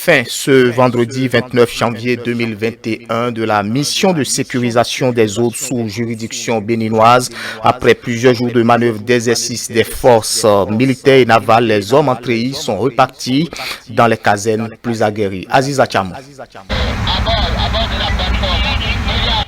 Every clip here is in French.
fin ce vendredi 29 janvier 2021 de la mission de sécurisation des eaux sous juridiction béninoise. Après plusieurs jours de manœuvres d'exercice des forces militaires et navales, les hommes en treillis sont repartis dans les casernes plus aguerries. Aziz Acham.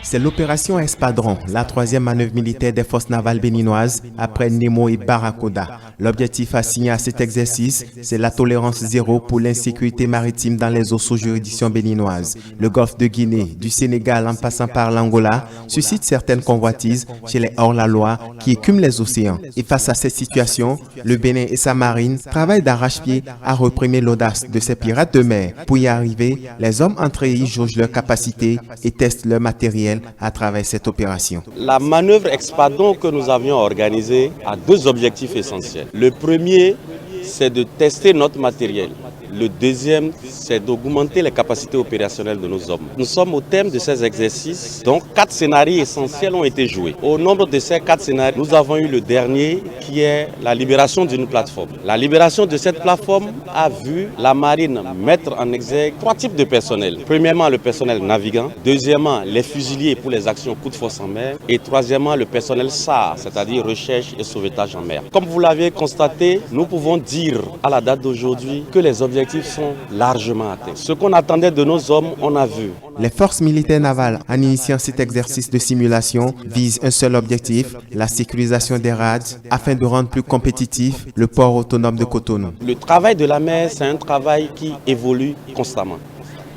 C'est l'opération Espadron, la troisième manœuvre militaire des forces navales béninoises après Nemo et Barracuda. L'objectif assigné à cet exercice, c'est la tolérance zéro pour l'insécurité maritime dans les eaux sous juridiction béninoise. Le golfe de Guinée, du Sénégal en passant par l'Angola, suscite certaines convoitises chez les hors-la-loi qui écument les océans. Et face à cette situation, le Bénin et sa marine travaillent d'arrache-pied à réprimer l'audace de ces pirates de mer. Pour y arriver, les hommes en treillis jaugent leurs capacités et testent leur matériel à travers cette opération. La manœuvre Espadron que nous avions organisée a deux objectifs essentiels. Le premier, c'est de tester notre matériel. Le deuxième, c'est d'augmenter les capacités opérationnelles de nos hommes. Nous sommes au terme de ces exercices, donc 4 scénarios essentiels ont été joués. Au nombre de ces 4 scénarios, nous avons eu le dernier qui est la libération d'une plateforme. La libération de cette plateforme a vu la marine mettre en exergue 3 types de personnel. Premièrement, le personnel navigant. Deuxièmement, les fusiliers pour les actions coup de force en mer. Et troisièmement, le personnel SAR, c'est-à-dire recherche et sauvetage en mer. Comme vous l'avez constaté, nous pouvons dire à la date d'aujourd'hui que les objectifs sont largement atteints. Ce qu'on attendait de nos hommes, on a vu. Les forces militaires navales, en initiant cet exercice de simulation, visent un seul objectif, la sécurisation des rades, afin de rendre plus compétitif le port autonome de Cotonou. Le travail de la mer, c'est un travail qui évolue constamment.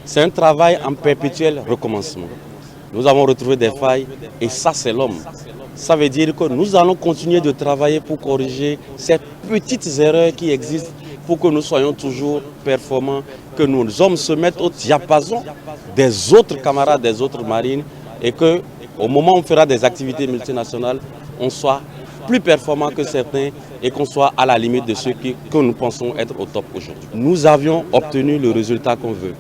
C'est un travail en perpétuel recommencement. Nous avons retrouvé des failles et ça, c'est l'homme. Ça veut dire que nous allons continuer de travailler pour corriger ces petites erreurs qui existent pour que nous soyons toujours performants, que nos hommes se mettent au diapason des autres camarades, des autres marines et qu'au moment où on fera des activités multinationales, on soit plus performants que certains et qu'on soit à la limite de ceux que nous pensons être au top aujourd'hui. Nous avions obtenu le résultat qu'on veut.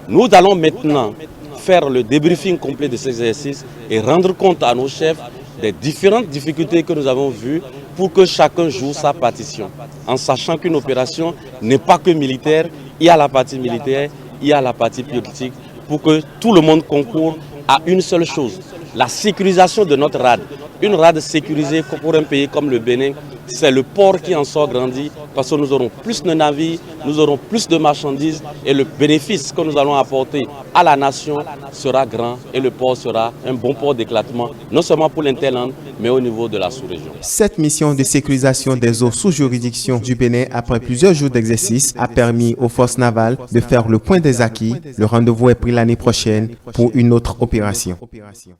Nous allons maintenant faire le débriefing complet de ces exercices et rendre compte à nos chefs des différentes difficultés que nous avons vues pour que chacun joue sa partition. En sachant qu'une opération n'est pas que militaire, il y a la partie militaire, il y a la partie politique, pour que tout le monde concourt à une seule chose, la sécurisation de notre rade. Une rade sécurisée pour un pays comme le Bénin, c'est le port qui en sort grandi parce que nous aurons plus de navires, nous aurons plus de marchandises et le bénéfice que nous allons apporter à la nation sera grand et le port sera un bon port d'éclatement, non seulement pour l'Interland, mais au niveau de la sous-région. Cette mission de sécurisation des eaux sous juridiction du Bénin après plusieurs jours d'exercice a permis aux forces navales de faire le point des acquis. Le rendez-vous est pris l'année prochaine pour une autre opération.